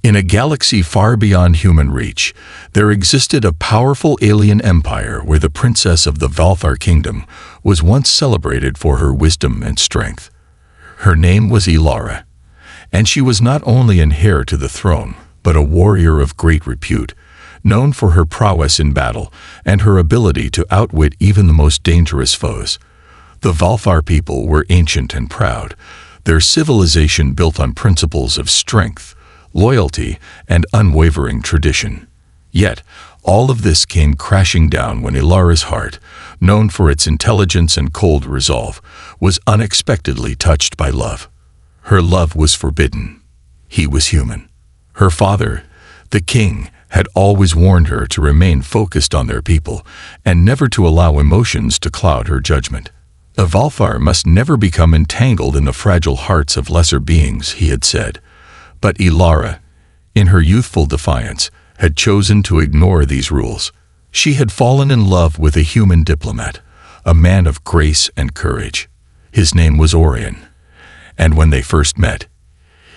In a galaxy far beyond human reach, there existed a powerful alien empire where the princess of the Valthar kingdom was once celebrated for her wisdom and strength. Her name was Ilara, and she was not only an heir to the throne, but a warrior of great repute, known for her prowess in battle and her ability to outwit even the most dangerous foes. The Valthar people were ancient and proud, their civilization built on principles of strength, loyalty, and unwavering tradition. Yet, all of this came crashing down when Ilara's heart, known for its intelligence and cold resolve, was unexpectedly touched by love. Her love was forbidden. He was human. Her father, the king, had always warned her to remain focused on their people and never to allow emotions to cloud her judgment. A Valthar must never become entangled in the fragile hearts of lesser beings, he had said. But Ilara, in her youthful defiance, had chosen to ignore these rules. She had fallen in love with a human diplomat, a man of grace and courage. His name was Orion, and when they first met,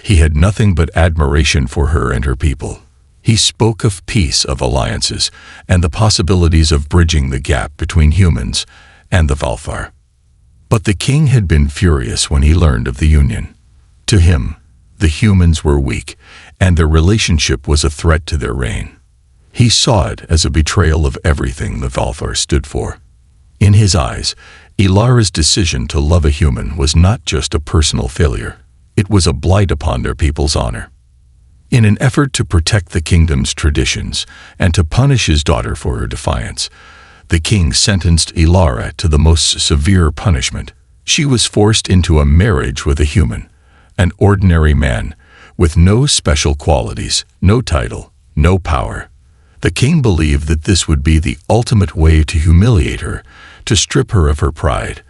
he had nothing but admiration for her and her people. He spoke of peace, of alliances, and the possibilities of bridging the gap between humans and the Valthar. But the king had been furious when he learned of the union. To him, the humans were weak, and their relationship was a threat to their reign. He saw it as a betrayal of everything the Valthar stood for. In his eyes, Ilara's decision to love a human was not just a personal failure. It was a blight upon their people's honor. In an effort to protect the kingdom's traditions and to punish his daughter for her defiance, the king sentenced Ilara to the most severe punishment. She was forced into a marriage with a human, an ordinary man, with no special qualities, no title, no power. The king believed that this would be the ultimate way to humiliate her, to strip her of her pride,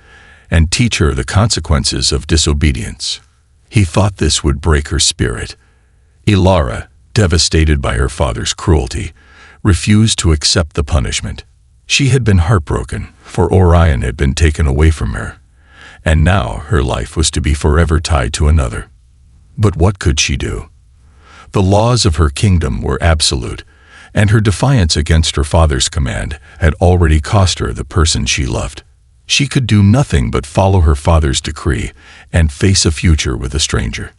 and teach her the consequences of disobedience. He thought this would break her spirit. Ilara, devastated by her father's cruelty, refused to accept the punishment. She had been heartbroken, for Orion had been taken away from her, and now her life was to be forever tied to another. But what could she do? The laws of her kingdom were absolute, and her defiance against her father's command had already cost her the person she loved. She could do nothing but follow her father's decree and face a future with a stranger.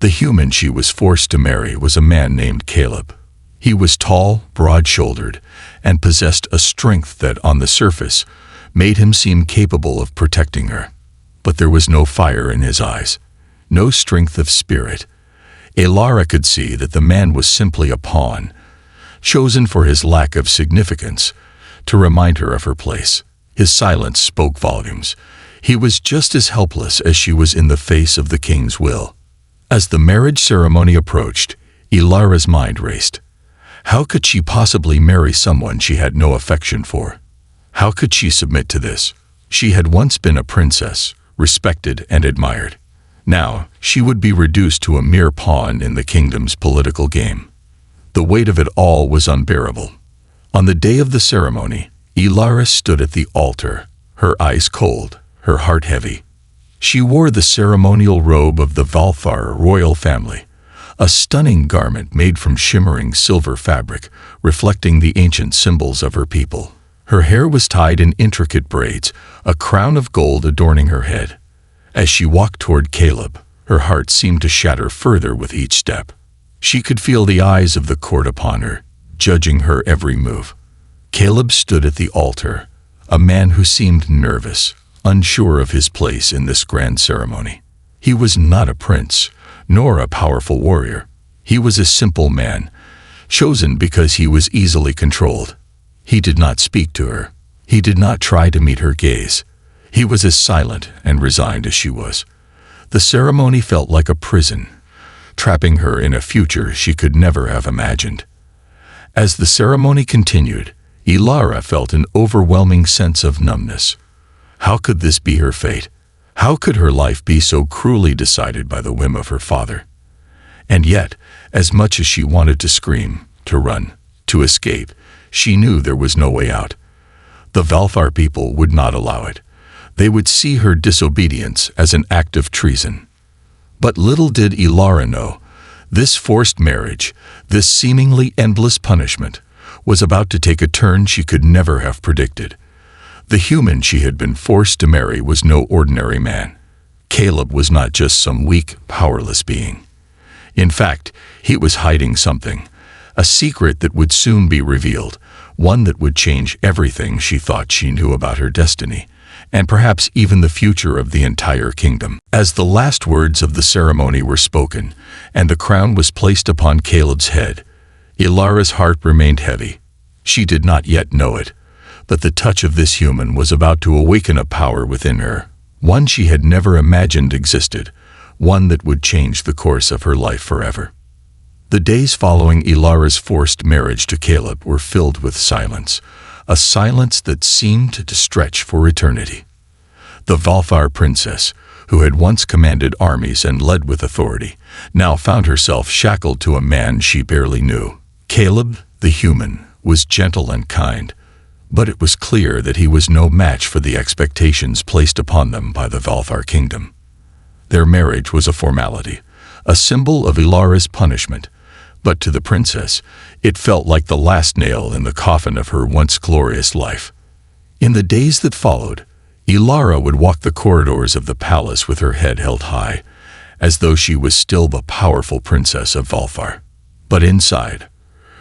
The human she was forced to marry was a man named Caleb. He was tall, broad-shouldered, and possessed a strength that, on the surface, made him seem capable of protecting her. But there was no fire in his eyes, no strength of spirit. Ilara could see that the man was simply a pawn, chosen for his lack of significance, to remind her of her place. His silence spoke volumes. He was just as helpless as she was in the face of the king's will. As the marriage ceremony approached, Ilara's mind raced. How could she possibly marry someone she had no affection for? How could she submit to this? She had once been a princess, respected and admired. Now, she would be reduced to a mere pawn in the kingdom's political game. The weight of it all was unbearable. On the day of the ceremony, Ilara stood at the altar, her eyes cold, her heart heavy. She wore the ceremonial robe of the Valthar royal family, a stunning garment made from shimmering silver fabric, reflecting the ancient symbols of her people. Her hair was tied in intricate braids, a crown of gold adorning her head. As she walked toward Caleb, her heart seemed to shatter further with each step. She could feel the eyes of the court upon her, judging her every move. Caleb stood at the altar, a man who seemed nervous, unsure of his place in this grand ceremony. He was not a prince, nor a powerful warrior. He was a simple man, chosen because he was easily controlled. He did not speak to her. He did not try to meet her gaze. He was as silent and resigned as she was. The ceremony felt like a prison, trapping her in a future she could never have imagined. As the ceremony continued, Ilara felt an overwhelming sense of numbness. How could this be her fate? How could her life be so cruelly decided by the whim of her father? And yet, as much as she wanted to scream, to run, to escape, she knew there was no way out. The Valthar people would not allow it. They would see her disobedience as an act of treason. But little did Ilara know, This forced marriage, this seemingly endless punishment, was about to take a turn she could never have predicted. The human she had been forced to marry was no ordinary man. Caleb was not just some weak, powerless being. In fact, he was hiding something, a secret that would soon be revealed, one that would change everything she thought she knew about her destiny, and perhaps even the future of the entire kingdom. As the last words of the ceremony were spoken, and the crown was placed upon Caleb's head, Ilara's heart remained heavy. She did not yet know it, but the touch of this human was about to awaken a power within her, one she had never imagined existed, one that would change the course of her life forever. The days following Ilara's forced marriage to Caleb were filled with silence, a silence that seemed to stretch for eternity. The Valthar princess, who had once commanded armies and led with authority, now found herself shackled to a man she barely knew. Caleb, the human, was gentle and kind, but it was clear that he was no match for the expectations placed upon them by the Valthar kingdom. Their marriage was a formality, a symbol of Ilara's punishment, but to the princess, it felt like the last nail in the coffin of her once glorious life. In the days that followed, Ilara would walk the corridors of the palace with her head held high, as though she was still the powerful princess of Valthar. But inside,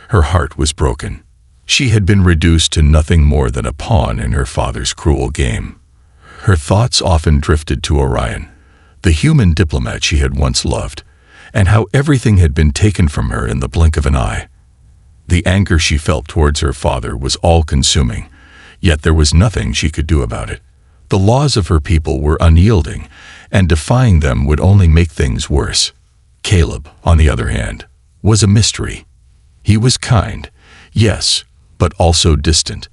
her heart was broken. She had been reduced to nothing more than a pawn in her father's cruel game. Her thoughts often drifted to Orion, the human diplomat she had once loved, and how everything had been taken from her in the blink of an eye. The anger she felt towards her father was all-consuming, yet there was nothing she could do about it. The laws of her people were unyielding, and defying them would only make things worse. Caleb, on the other hand, was a mystery. He was kind, yes, but also distant.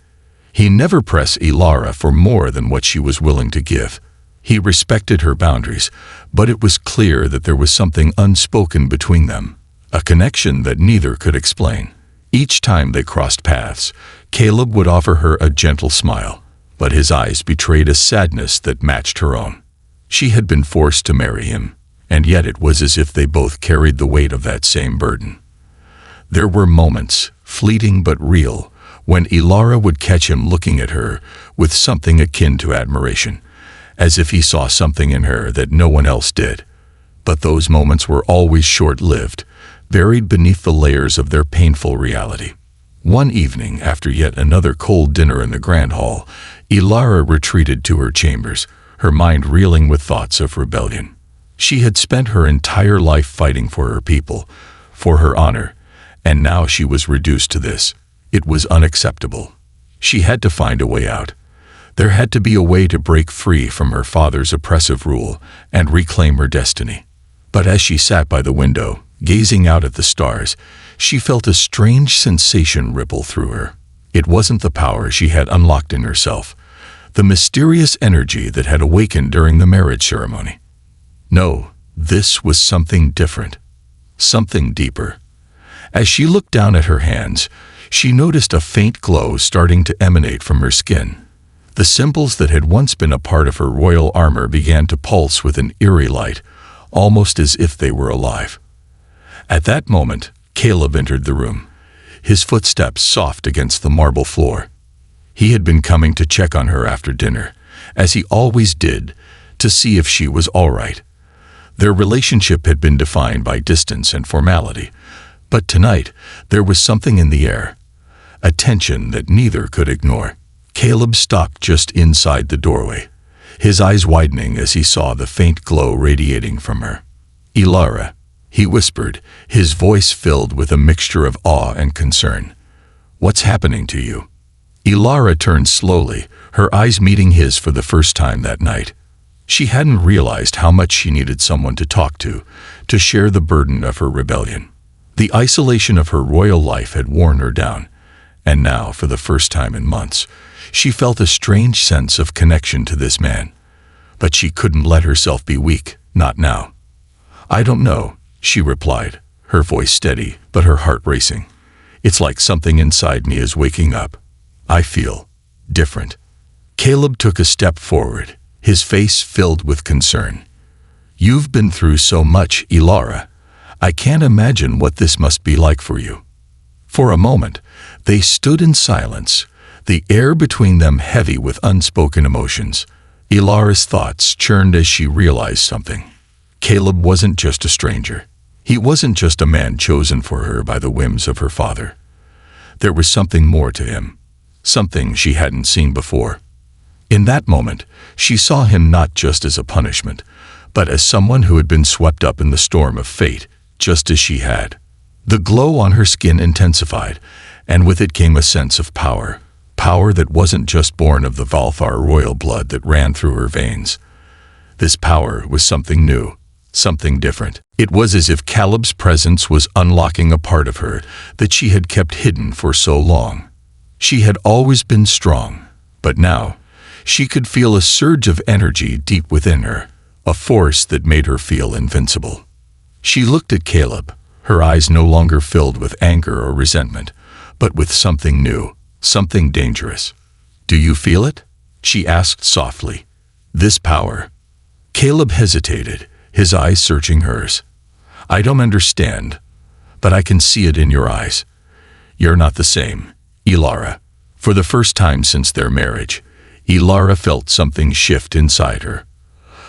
He never pressed Ilara for more than what she was willing to give. He respected her boundaries, but it was clear that there was something unspoken between them, a connection that neither could explain. Each time they crossed paths, Caleb would offer her a gentle smile, but his eyes betrayed a sadness that matched her own. She had been forced to marry him, and yet it was as if they both carried the weight of that same burden. There were moments, fleeting but real, when Ilara would catch him looking at her with something akin to admiration, as if he saw something in her that no one else did. But those moments were always short-lived, buried beneath the layers of their painful reality. One evening, after yet another cold dinner in the Grand Hall, Ilara retreated to her chambers, her mind reeling with thoughts of rebellion. She had spent her entire life fighting for her people, for her honor, and now she was reduced to this. It was unacceptable. She had to find a way out. There had to be a way to break free from her father's oppressive rule and reclaim her destiny. But as she sat by the window, gazing out at the stars, she felt a strange sensation ripple through her. It wasn't the power she had unlocked in herself, the mysterious energy that had awakened during the marriage ceremony. No, this was something different, something deeper. As she looked down at her hands, she noticed a faint glow starting to emanate from her skin. The symbols that had once been a part of her royal armor began to pulse with an eerie light, almost as if they were alive. At that moment, Caleb entered the room, his footsteps soft against the marble floor. He had been coming to check on her after dinner, as he always did, to see if she was all right. Their relationship had been defined by distance and formality, but tonight there was something in the air, a tension that neither could ignore. Caleb stopped just inside the doorway, his eyes widening as he saw the faint glow radiating from her. "Ilara," he whispered, his voice filled with a mixture of awe and concern. "What's happening to you?" Ilara turned slowly, her eyes meeting his for the first time that night. She hadn't realized how much she needed someone to talk to share the burden of her rebellion. The isolation of her royal life had worn her down, and now, for the first time in months, she felt a strange sense of connection to this man. But she couldn't let herself be weak, not now. "I don't know," she replied, her voice steady, but her heart racing. "It's like something inside me is waking up. I feel different." Caleb took a step forward, his face filled with concern. "You've been through so much, Ilara. I can't imagine what this must be like for you." For a moment, they stood in silence, the air between them heavy with unspoken emotions. Ilara's thoughts churned as she realized something. Caleb wasn't just a stranger. He wasn't just a man chosen for her by the whims of her father. There was something more to him, something she hadn't seen before. In that moment, she saw him not just as a punishment, but as someone who had been swept up in the storm of fate, just as she had. The glow on her skin intensified, and with it came a sense of power. Power that wasn't just born of the Valthar royal blood that ran through her veins. This power was something new, something different. It was as if Caleb's presence was unlocking a part of her that she had kept hidden for so long. She had always been strong, but now she could feel a surge of energy deep within her, a force that made her feel invincible. She looked at Caleb, her eyes no longer filled with anger or resentment, but with something new, something dangerous. "Do you feel it?" she asked softly. "This power?" Caleb hesitated, his eyes searching hers. "I don't understand, but I can see it in your eyes. You're not the same, Ilara." For the first time since their marriage, Ilara felt something shift inside her.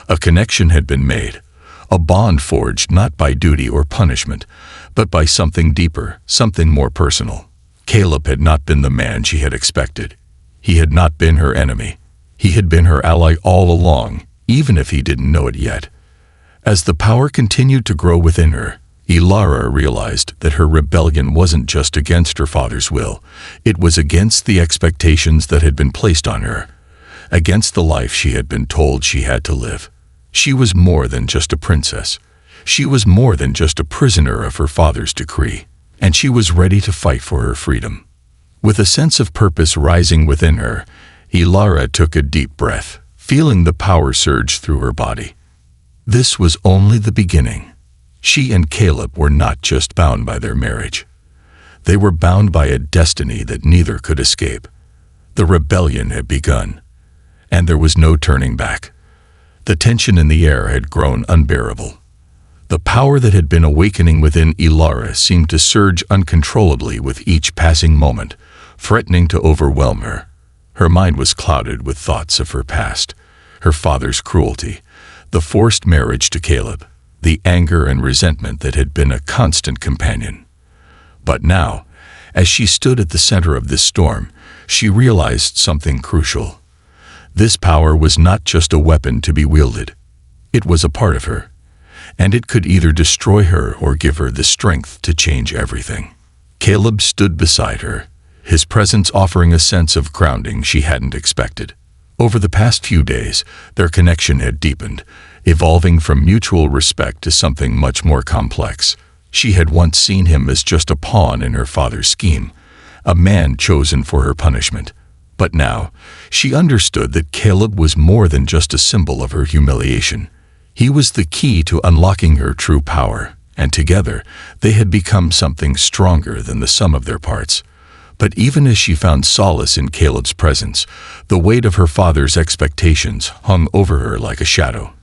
A connection had been made, a bond forged not by duty or punishment, but by something deeper, something more personal. Caleb had not been the man she had expected. He had not been her enemy. He had been her ally all along, even if he didn't know it yet. As the power continued to grow within her, Ilara realized that her rebellion wasn't just against her father's will. It was against the expectations that had been placed on her, against the life she had been told she had to live. She was more than just a princess. She was more than just a prisoner of her father's decree, and she was ready to fight for her freedom. With a sense of purpose rising within her, Ilara took a deep breath, feeling the power surge through her body. This was only the beginning. She and Caleb were not just bound by their marriage. They were bound by a destiny that neither could escape. The rebellion had begun, and there was no turning back. The tension in the air had grown unbearable. The power that had been awakening within Ilara seemed to surge uncontrollably with each passing moment, threatening to overwhelm her. Her mind was clouded with thoughts of her past, her father's cruelty, the forced marriage to Caleb, the anger and resentment that had been a constant companion. But now, as she stood at the center of this storm, she realized something crucial. This power was not just a weapon to be wielded. It was a part of her, and it could either destroy her or give her the strength to change everything. Caleb stood beside her, his presence offering a sense of grounding she hadn't expected. Over the past few days, their connection had deepened, evolving from mutual respect to something much more complex. She had once seen him as just a pawn in her father's scheme, a man chosen for her punishment. But now, she understood that Caleb was more than just a symbol of her humiliation. He was the key to unlocking her true power, and together, they had become something stronger than the sum of their parts. But even as she found solace in Caleb's presence, the weight of her father's expectations hung over her like a shadow.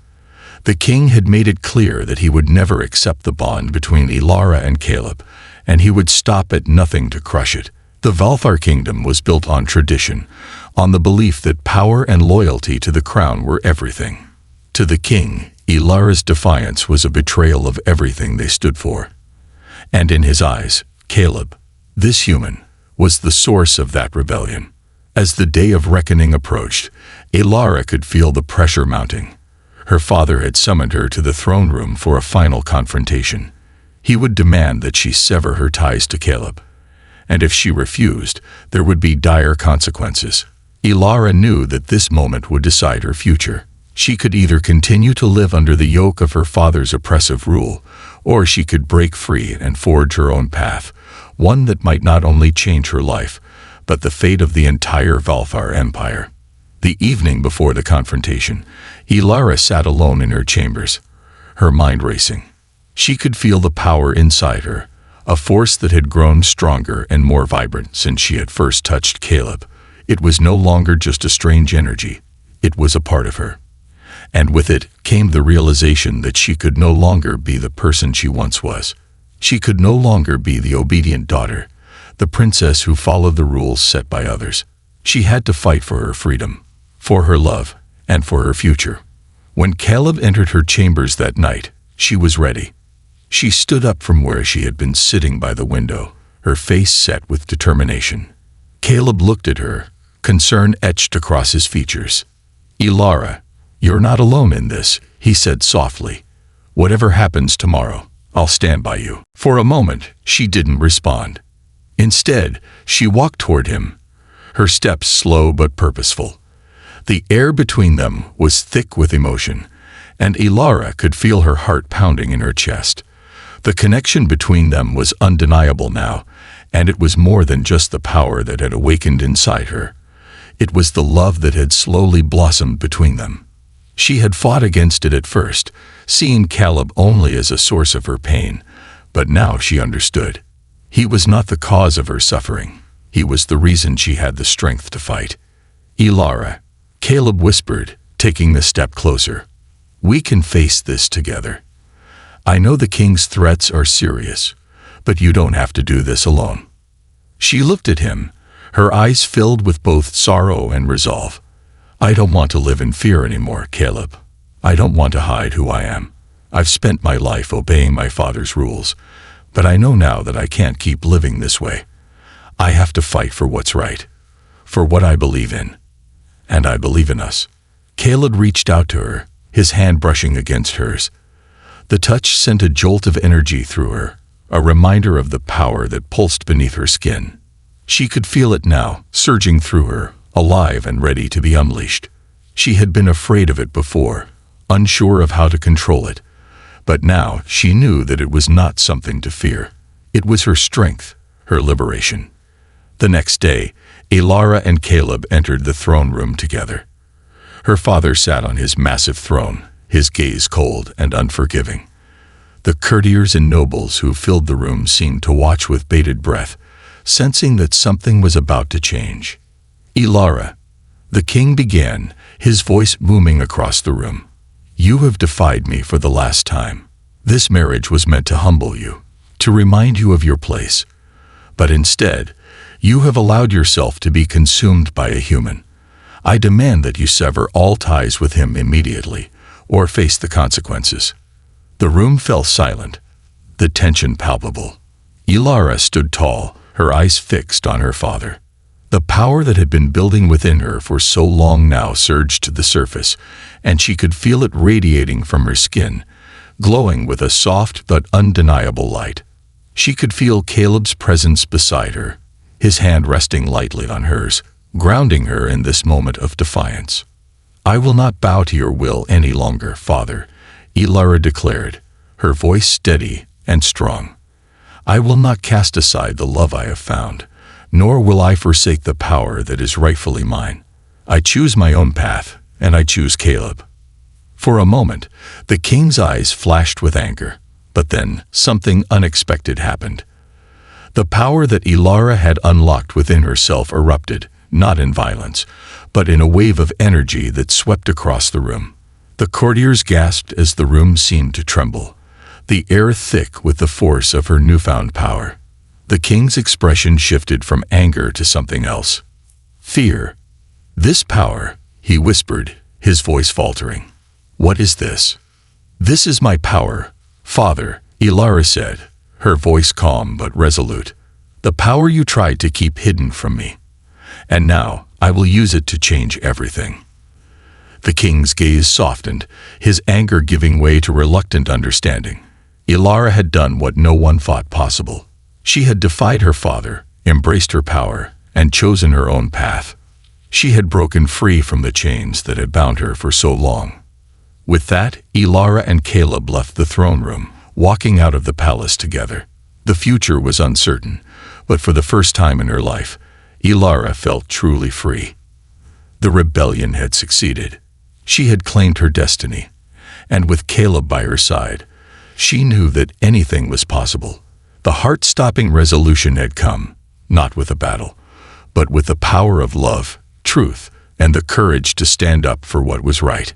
The king had made it clear that he would never accept the bond between Ilara and Caleb, and he would stop at nothing to crush it. The Valthar kingdom was built on tradition, on the belief that power and loyalty to the crown were everything. To the king, Ilara's defiance was a betrayal of everything they stood for. And in his eyes, Caleb, this human, was the source of that rebellion. As the day of reckoning approached, Ilara could feel the pressure mounting. Her father had summoned her to the throne room for a final confrontation. He would demand that she sever her ties to Caleb, and if she refused, there would be dire consequences. Ilara knew that this moment would decide her future. She could either continue to live under the yoke of her father's oppressive rule, or she could break free and forge her own path, one that might not only change her life, but the fate of the entire Valthar Empire. The evening before the confrontation, Ilara sat alone in her chambers, her mind racing. She could feel the power inside her, a force that had grown stronger and more vibrant since she had first touched Caleb. It was no longer just a strange energy. It was a part of her. and with it came the realization that she could no longer be the person she once was. She could no longer be the obedient daughter, the princess who followed the rules set by others. She had to fight for her freedom, for her love, and for her future. When Caleb entered her chambers that night, she was ready. She stood up from where she had been sitting by the window, her face set with determination. Caleb looked at her, concern etched across his features. "Ilara, you're not alone in this," he said softly. "Whatever happens tomorrow, I'll stand by you." For a moment, she didn't respond. Instead, she walked toward him, her steps slow but purposeful. The air between them was thick with emotion, and Ilara could feel her heart pounding in her chest. The connection between them was undeniable now, and it was more than just the power that had awakened inside her. It was the love that had slowly blossomed between them. She had fought against it at first, seeing Caleb only as a source of her pain, but now she understood. He was not the cause of her suffering. He was the reason she had the strength to fight. "Ilara," Caleb whispered, taking the step closer. "We can face this together. I know the king's threats are serious, but you don't have to do this alone." She looked at him, her eyes filled with both sorrow and resolve. "I don't want to live in fear anymore, Caleb. I don't want to hide who I am. I've spent my life obeying my father's rules, but I know now that I can't keep living this way. I have to fight for what's right, for what I believe in. And I believe in us." Caleb reached out to her, his hand brushing against hers. The touch sent a jolt of energy through her, a reminder of the power that pulsed beneath her skin. She could feel it now, surging through her, alive and ready to be unleashed. She had been afraid of it before, unsure of how to control it, but now she knew that it was not something to fear. It was her strength, her liberation. The next day, Ilara and Caleb entered the throne room together. Her father sat on his massive throne, his gaze cold and unforgiving. The courtiers and nobles who filled the room seemed to watch with bated breath, sensing that something was about to change. "Ilara," the king began, his voice booming across the room. "You have defied me for the last time. This marriage was meant to humble you, to remind you of your place. But instead, you have allowed yourself to be consumed by a human. I demand that you sever all ties with him immediately, or face the consequences." The room fell silent, the tension palpable. Ilara stood tall, her eyes fixed on her father. The power that had been building within her for so long now surged to the surface, and she could feel it radiating from her skin, glowing with a soft but undeniable light. She could feel Caleb's presence beside her, his hand resting lightly on hers, grounding her in this moment of defiance. "I will not bow to your will any longer, father," Ilara declared, her voice steady and strong. "I will not cast aside the love I have found, nor will I forsake the power that is rightfully mine. I choose my own path, and I choose Caleb." For a moment, the king's eyes flashed with anger, but then something unexpected happened. The power that Ilara had unlocked within herself erupted, not in violence, but in a wave of energy that swept across the room. The courtiers gasped as the room seemed to tremble, the air thick with the force of her newfound power. The king's expression shifted from anger to something else. "Fear. This power," he whispered, his voice faltering. "What is this?" "This is my power, father," Ilara said, her voice calm but resolute. "The power you tried to keep hidden from me. And now I will use it to change everything." The king's gaze softened, his anger giving way to reluctant understanding. Ilara had done what no one thought possible. She had defied her father, embraced her power, and chosen her own path. She had broken free from the chains that had bound her for so long. With that, Ilara and Caleb left the throne room, walking out of the palace together. The future was uncertain, but for the first time in her life, Ilara felt truly free. The rebellion had succeeded. She had claimed her destiny, and with Caleb by her side, she knew that anything was possible. The heart-stopping resolution had come, not with a battle, but with the power of love, truth, and the courage to stand up for what was right.